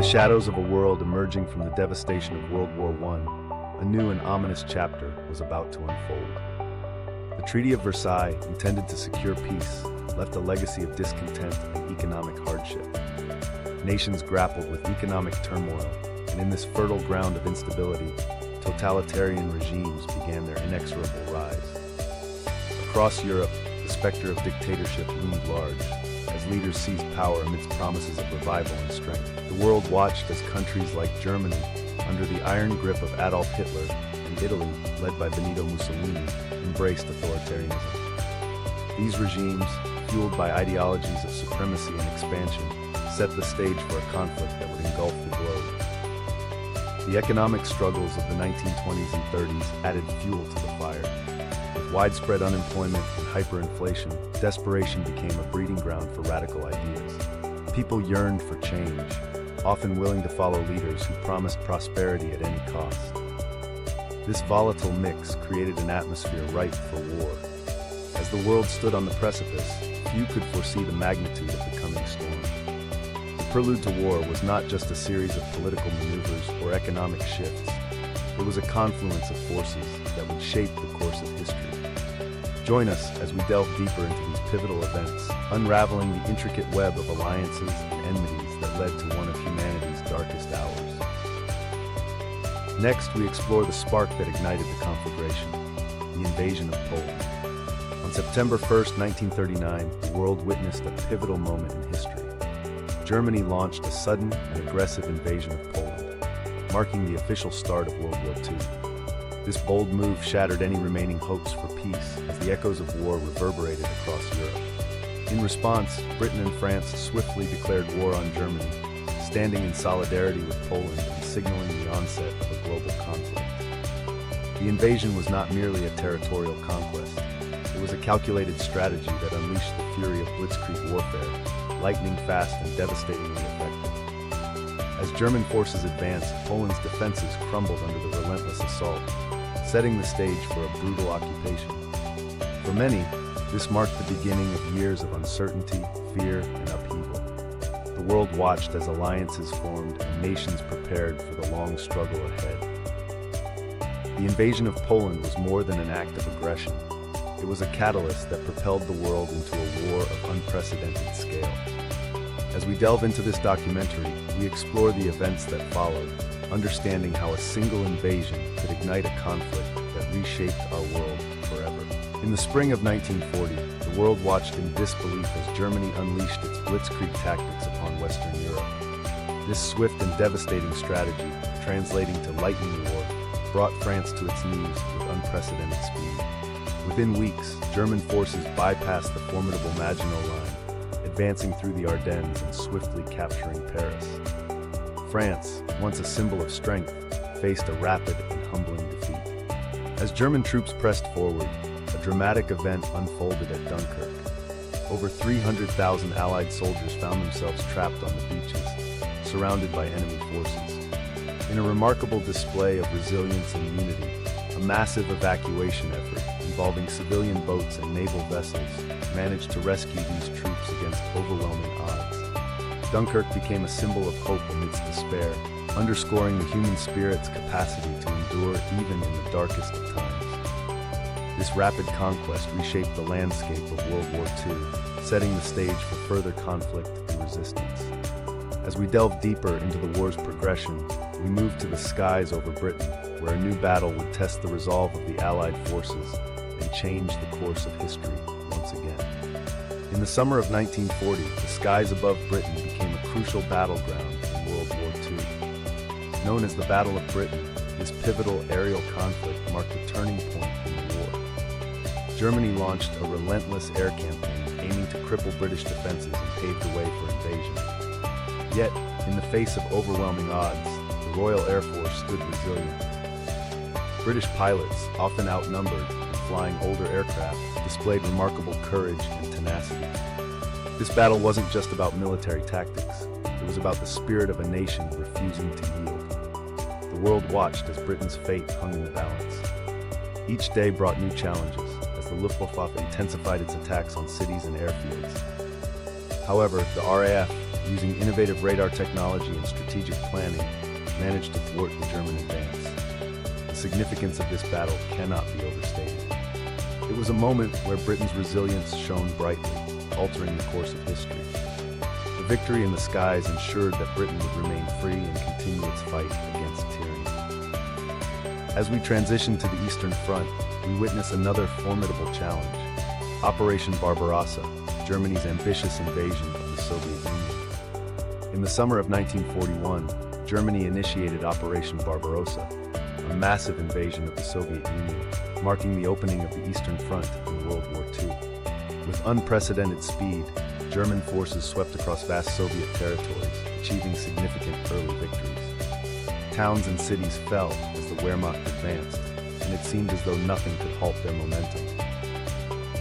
the shadows of a world emerging from the devastation of World War I, a new and ominous chapter was about to unfold. The Treaty of Versailles, intended to secure peace, left a legacy of discontent and economic hardship. Nations grappled with economic turmoil, and in this fertile ground of instability, totalitarian regimes began their inexorable rise. Across Europe, the specter of dictatorship loomed large, as leaders seized power amidst promises of revival and strength. The world watched as countries like Germany, under the iron grip of Adolf Hitler, and Italy, led by Benito Mussolini, embraced authoritarianism. These regimes, fueled by ideologies of supremacy and expansion, set the stage for a conflict that would engulf the globe. The economic struggles of the 1920s and 30s added fuel to the fire. With widespread unemployment and hyperinflation, desperation became a breeding ground for radical ideas. People yearned for change, often willing to follow leaders who promised prosperity at any cost. This volatile mix created an atmosphere ripe for war. As the world stood on the precipice, few could foresee the magnitude of the coming storm. The prelude to war was not just a series of political maneuvers or economic shifts. It was a confluence of forces that would shape the course of history. Join us as we delve deeper into these pivotal events, unraveling the intricate web of alliances and enmities that led to one of humanity's darkest hours. Next, we explore the spark that ignited the conflagration, the invasion of Poland. On September 1st, 1939, the world witnessed a pivotal moment in history. Germany launched a sudden and aggressive invasion of Poland, marking the official start of World War II. This bold move shattered any remaining hopes for peace as the echoes of war reverberated across Europe. In response, Britain and France swiftly declared war on Germany, standing in solidarity with Poland and signaling the onset of a global conflict. The invasion was not merely a territorial conquest. It was a calculated strategy that unleashed the fury of blitzkrieg warfare, lightning fast and devastatingly effective. As German forces advanced, Poland's defenses crumbled under the relentless assault, setting the stage for a brutal occupation. For many, this marked the beginning of years of uncertainty, fear, and upheaval. The world watched as alliances formed and nations prepared for the long struggle ahead. The invasion of Poland was more than an act of aggression. It was a catalyst that propelled the world into a war of unprecedented scale. As we delve into this documentary, we explore the events that followed, understanding how a single invasion could ignite a conflict that reshaped our world forever. In the spring of 1940, the world watched in disbelief as Germany unleashed its blitzkrieg tactics upon Western Europe. This swift and devastating strategy, translating to lightning war, brought France to its knees with unprecedented speed. Within weeks, German forces bypassed the formidable Maginot Line, advancing through the Ardennes and swiftly capturing Paris. France, once a symbol of strength, faced a rapid and humbling defeat. As German troops pressed forward, a dramatic event unfolded at Dunkirk. Over 300,000 Allied soldiers found themselves trapped on the beaches, surrounded by enemy forces. In a remarkable display of resilience and unity, a massive evacuation effort involving civilian boats and naval vessels managed to rescue these troops against overwhelming odds. Dunkirk became a symbol of hope amidst despair, underscoring the human spirit's capacity to endure even in the darkest of times. This rapid conquest reshaped the landscape of World War II, setting the stage for further conflict and resistance. As we delve deeper into the war's progression, we move to the skies over Britain, where a new battle would test the resolve of the Allied forces and change the course of history once again. In the summer of 1940, the skies above Britain became a crucial battleground in World War II. Known as the Battle of Britain, this pivotal aerial conflict marked a turning point in the war. Germany launched a relentless air campaign aiming to cripple British defenses and pave the way for invasion. Yet, in the face of overwhelming odds, the Royal Air Force stood resilient. British pilots, often outnumbered and flying older aircraft, displayed remarkable courage and tenacity. This battle wasn't just about military tactics. It was about the spirit of a nation refusing to yield. The world watched as Britain's fate hung in the balance. Each day brought new challenges as the Luftwaffe intensified its attacks on cities and airfields. However, the RAF, using innovative radar technology and strategic planning, managed to thwart the German advance. The significance of this battle cannot be overstated. It was a moment where Britain's resilience shone brightly, altering the course of history. The victory in the skies ensured that Britain would remain free and continue its fight against tyranny. As we transition to the Eastern Front, we witness another formidable challenge: Operation Barbarossa, Germany's ambitious invasion of the Soviet Union. In the summer of 1941, Germany initiated Operation Barbarossa, a massive invasion of the Soviet Union, marking the opening of the Eastern Front in World War II. With unprecedented speed, German forces swept across vast Soviet territories, achieving significant early victories. Towns and cities fell as the Wehrmacht advanced, and it seemed as though nothing could halt their momentum.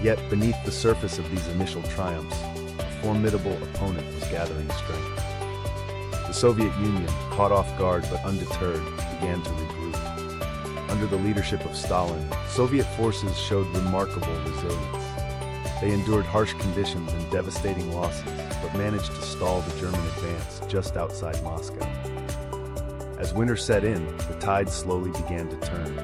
Yet, beneath the surface of these initial triumphs, a formidable opponent was gathering strength. The Soviet Union, caught off guard but undeterred, began to regroup. Under the leadership of Stalin, Soviet forces showed remarkable resilience. They endured harsh conditions and devastating losses, but managed to stall the German advance just outside Moscow. As winter set in, the tide slowly began to turn.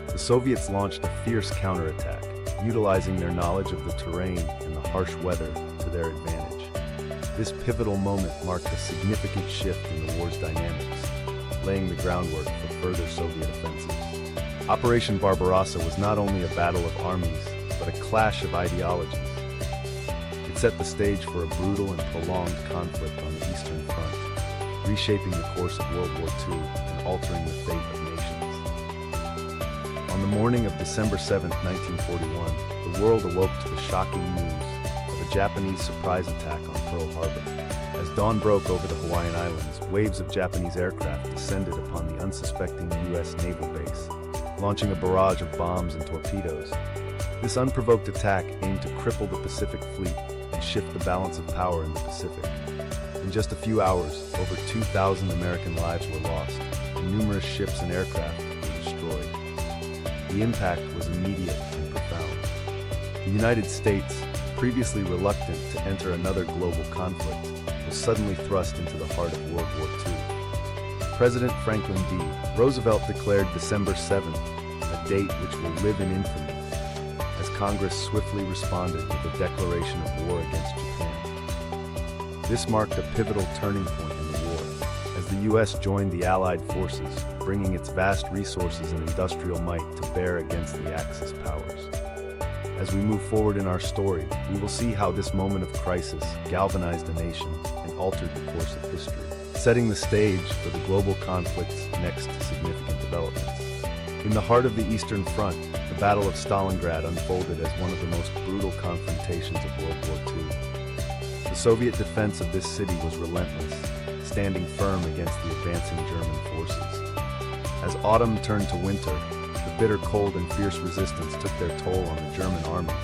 The Soviets launched a fierce counterattack, utilizing their knowledge of the terrain and the harsh weather to their advantage. This pivotal moment marked a significant shift in the war's dynamics, laying the groundwork for further Soviet offensives. Operation Barbarossa was not only a battle of armies, but a clash of ideologies. It set the stage for a brutal and prolonged conflict on the Eastern Front, reshaping the course of World War II and altering the fate of nations. On the morning of December 7, 1941, the world awoke to the shocking news of a Japanese surprise attack on Pearl Harbor. As dawn broke over the Hawaiian Islands, waves of Japanese aircraft descended upon the unsuspecting U.S. naval base, launching a barrage of bombs and torpedoes. This unprovoked attack aimed to cripple the Pacific Fleet and shift the balance of power in the Pacific. In just a few hours, over 2,000 American lives were lost, and numerous ships and aircraft were destroyed. The impact was immediate and profound. The United States, previously reluctant to enter another global conflict, was suddenly thrust into the heart of World War II. President Franklin D. Roosevelt declared December 7th, a date which will live in infamy, as Congress swiftly responded with a declaration of war against Japan. This marked a pivotal turning point in the war, as the U.S. joined the Allied forces, bringing its vast resources and industrial might to bear against the Axis powers. As we move forward in our story, we will see how this moment of crisis galvanized a nation and altered the course of history, setting the stage for the global conflict's next significant developments. In the heart of the Eastern Front, the Battle of Stalingrad unfolded as one of the most brutal confrontations of World War II. The Soviet defense of this city was relentless, standing firm against the advancing German forces. As autumn turned to winter, the bitter cold and fierce resistance took their toll on the German army,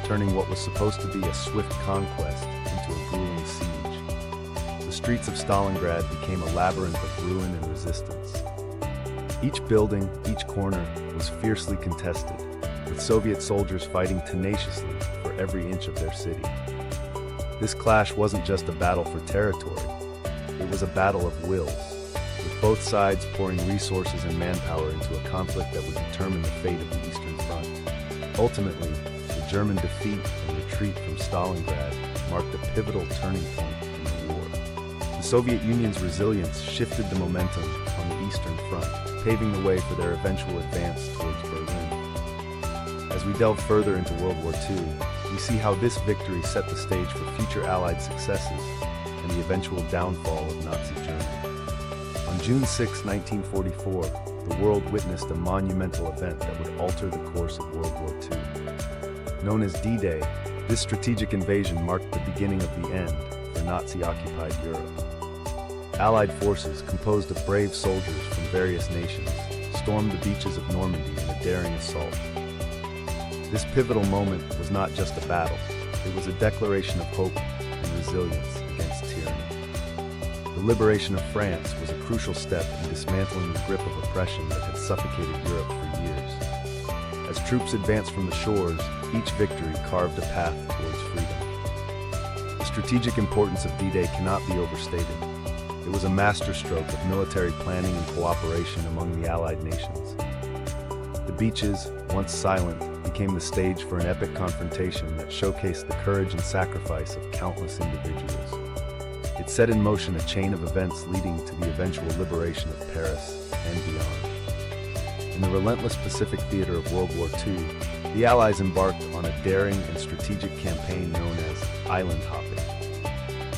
turning what was supposed to be a swift conquest into a grueling siege. The streets of Stalingrad became a labyrinth of ruin and resistance. Each building, each corner, was fiercely contested, with Soviet soldiers fighting tenaciously for every inch of their city. This clash wasn't just a battle for territory, it was a battle of wills, with both sides pouring resources and manpower into a conflict that would determine the fate of the Eastern Front. Ultimately, the German defeat and retreat from Stalingrad marked a pivotal turning point in the war. The Soviet Union's resilience shifted the momentum on the Eastern Front, paving the way for their eventual advance towards Berlin. As we delve further into World War II, we see how this victory set the stage for future Allied successes and the eventual downfall of Nazi Germany. On June 6, 1944, the world witnessed a monumental event that would alter the course of World War II. Known as D-Day, this strategic invasion marked the beginning of the end for Nazi-occupied Europe. Allied forces, composed of brave soldiers from various nations, stormed the beaches of Normandy in a daring assault. This pivotal moment was not just a battle, it was a declaration of hope and resilience against tyranny. The liberation of France was a crucial step in dismantling the grip of oppression that had suffocated Europe for years. As troops advanced from the shores, each victory carved a path towards freedom. The strategic importance of D-Day cannot be overstated. It was a masterstroke of military planning and cooperation among the Allied nations. The beaches, once silent, became the stage for an epic confrontation that showcased the courage and sacrifice of countless individuals. It set in motion a chain of events leading to the eventual liberation of Paris and beyond. In the relentless Pacific theater of World War II, the Allies embarked on a daring and strategic campaign known as island hopping.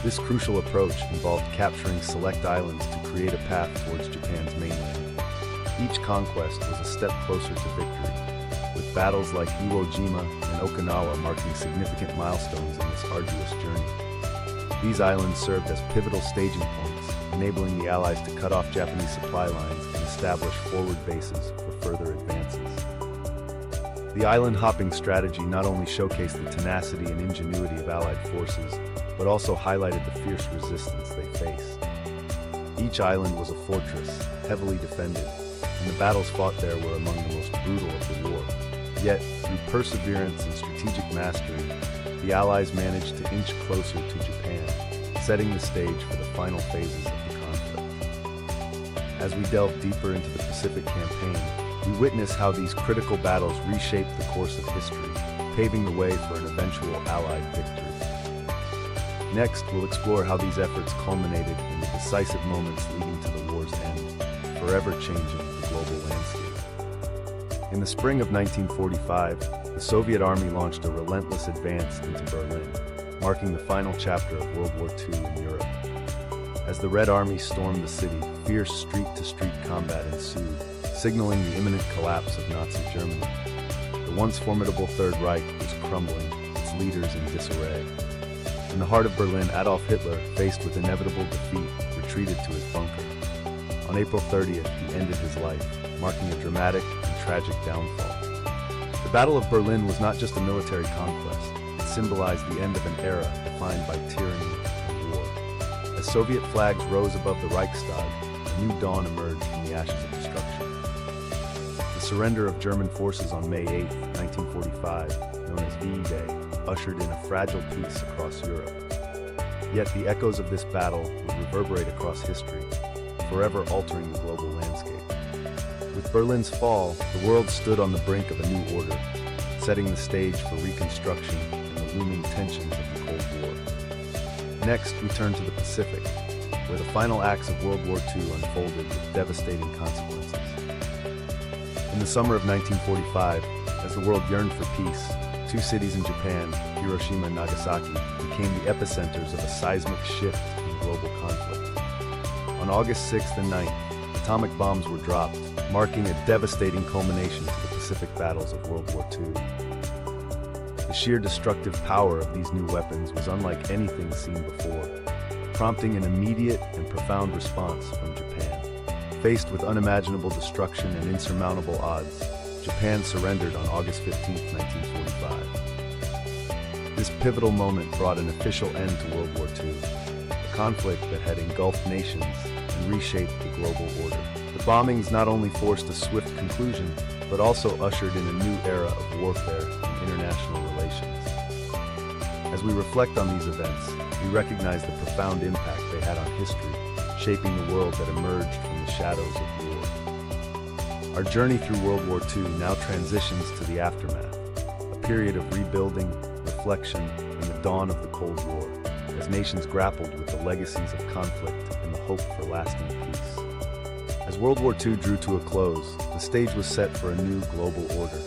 This crucial approach involved capturing select islands to create a path towards Japan's mainland. Each conquest was a step closer to victory, with battles like Iwo Jima and Okinawa marking significant milestones in this arduous journey. These islands served as pivotal staging points, enabling the Allies to cut off Japanese supply lines and establish forward bases for further advances. The island-hopping strategy not only showcased the tenacity and ingenuity of Allied forces, but also highlighted the fierce resistance they faced. Each island was a fortress, heavily defended, and the battles fought there were among the most brutal of the war. Yet, through perseverance and strategic mastery, the Allies managed to inch closer to Japan, setting the stage for the final phases of the conflict. As we delve deeper into the Pacific campaign, we witness how these critical battles reshaped the course of history, paving the way for an eventual Allied victory. Next, we'll explore how these efforts culminated in the decisive moments leading to the war's end, forever changing the global landscape. In the spring of 1945, the Soviet Army launched a relentless advance into Berlin, marking the final chapter of World War II in Europe. As the Red Army stormed the city, fierce street-to-street combat ensued, signaling the imminent collapse of Nazi Germany. The once formidable Third Reich was crumbling, its leaders in disarray. In the heart of Berlin, Adolf Hitler, faced with inevitable defeat, retreated to his bunker. On April 30th, he ended his life, marking a dramatic and tragic downfall. The Battle of Berlin was not just a military conquest, it symbolized the end of an era defined by tyranny and war. As Soviet flags rose above the Reichstag, a new dawn emerged from the ashes of destruction. The surrender of German forces on May 8, 1945, known as V-Day, ushered in a fragile peace across Europe. Yet the echoes of this battle would reverberate across history, forever altering the global landscape. With Berlin's fall, the world stood on the brink of a new order, setting the stage for reconstruction and the looming tensions of the Cold War. Next, we turn to the Pacific, where the final acts of World War II unfolded with devastating consequences. In the summer of 1945, as the world yearned for peace, two cities in Japan, Hiroshima and Nagasaki, became the epicenters of a seismic shift in global conflict. On August 6th and 9th, atomic bombs were dropped, marking a devastating culmination to the Pacific battles of World War II. The sheer destructive power of these new weapons was unlike anything seen before, prompting an immediate and profound response from Japan. Faced with unimaginable destruction and insurmountable odds, Japan surrendered on August 15, 1945. This pivotal moment brought an official end to World War II, a conflict that had engulfed nations and reshaped the global order. The bombings not only forced a swift conclusion, but also ushered in a new era of warfare and international relations. As we reflect on these events, we recognize the profound impact they had on history, shaping the world that emerged from the shadows of war. Our journey through World War II now transitions to the aftermath, a period of rebuilding, reflection, and the dawn of the Cold War, as nations grappled with the legacies of conflict and the hope for lasting peace. As World War II drew to a close, the stage was set for a new global order.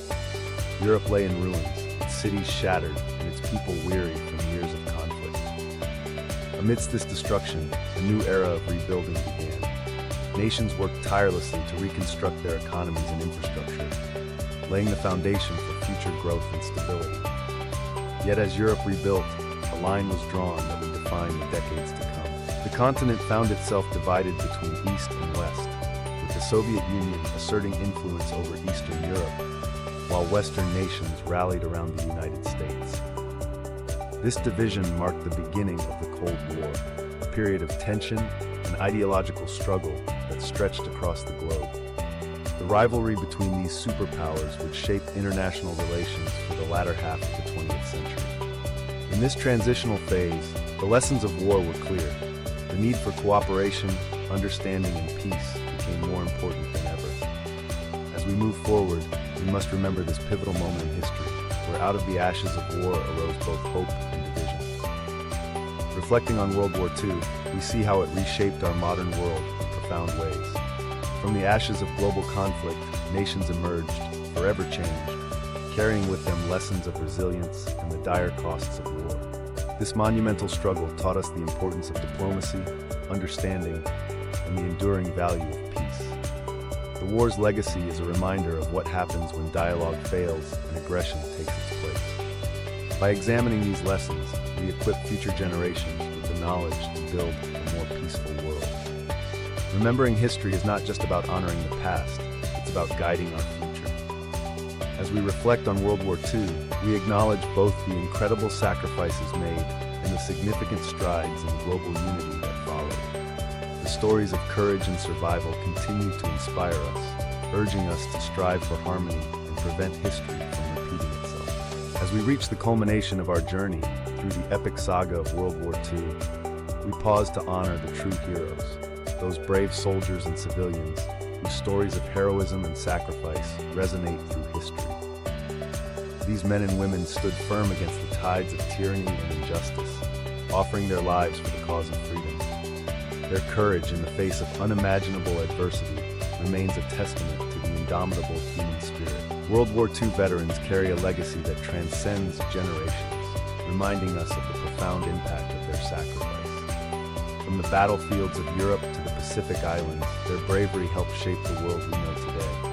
Europe lay in ruins, its cities shattered, and its people weary from years of conflict. Amidst this destruction, a new era of rebuilding began. Nations worked tirelessly to reconstruct their economies and infrastructure, laying the foundation for future growth and stability. Yet as Europe rebuilt, a line was drawn that would define the decades to come. The continent found itself divided between East and West, with the Soviet Union asserting influence over Eastern Europe, while Western nations rallied around the United States. This division marked the beginning of the Cold War, a period of tension and ideological struggle that stretched across the globe. The rivalry between these superpowers would shape international relations for the latter half of the 20th century. In this transitional phase, The lessons of war were clear. The need for cooperation, understanding, and peace became more important than ever. As we move forward, we must remember this pivotal moment in history, where out of the ashes of war arose both hope and division. Reflecting on World War II, we see how it reshaped our modern world in profound ways. From the ashes of global conflict, nations emerged, forever changed, carrying with them lessons of resilience and the dire costs of war. This monumental struggle taught us the importance of diplomacy, understanding, and the enduring value of peace. The war's legacy is a reminder of what happens when dialogue fails and aggression takes its place. By examining these lessons, we equip future generations with the knowledge to build a more peaceful world. Remembering history is not just about honoring the past, it's about guiding our future. As we reflect on World War II, we acknowledge both the incredible sacrifices made and the significant strides in global unity that followed. The stories of courage and survival continue to inspire us, urging us to strive for harmony and prevent history from repeating itself. As we reach the culmination of our journey through the epic saga of World War II, we pause to honor the true heroes, those brave soldiers and civilians whose stories of heroism and sacrifice resonate through history. These men and women stood firm against the tides of tyranny and injustice, offering their lives for the cause of freedom. Their courage in the face of unimaginable adversity remains a testament to the indomitable human spirit. World War II veterans carry a legacy that transcends generations, reminding us of the profound impact of their sacrifice. From the battlefields of Europe to the Pacific Islands, their bravery helped shape the world we know today.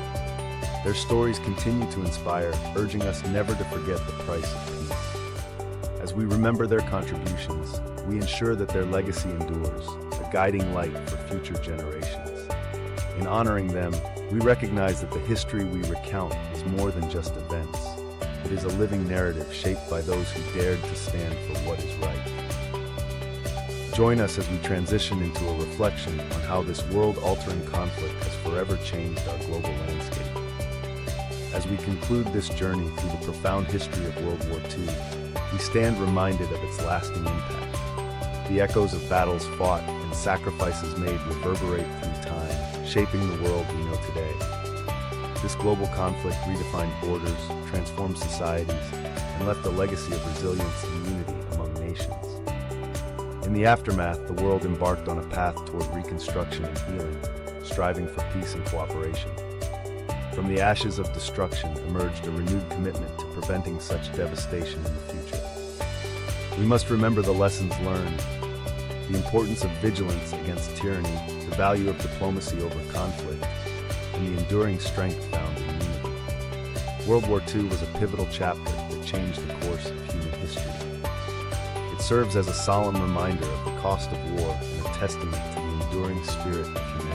Their stories continue to inspire, urging us never to forget the price of peace. As we remember their contributions, we ensure that their legacy endures, a guiding light for future generations. In honoring them, we recognize that the history we recount is more than just events. It is a living narrative shaped by those who dared to stand for what is right. Join us as we transition into a reflection on how this world-altering conflict has forever changed our global landscape. As we conclude this journey through the profound history of World War II, we stand reminded of its lasting impact. The echoes of battles fought and sacrifices made reverberate through time, shaping the world we know today. This global conflict redefined borders, transformed societies, and left a legacy of resilience and unity among nations. In the aftermath, the world embarked on a path toward reconstruction and healing, striving for peace and cooperation. From the ashes of destruction emerged a renewed commitment to preventing such devastation in the future. We must remember the lessons learned, the importance of vigilance against tyranny, the value of diplomacy over conflict, and the enduring strength found in unity. World War II was a pivotal chapter that changed the course of human history. It serves as a solemn reminder of the cost of war and a testament to the enduring spirit of humanity.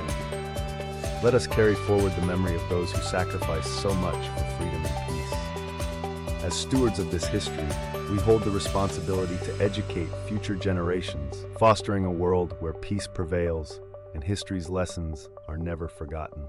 Let us carry forward the memory of those who sacrificed so much for freedom and peace. As stewards of this history, we hold the responsibility to educate future generations, fostering a world where peace prevails and history's lessons are never forgotten.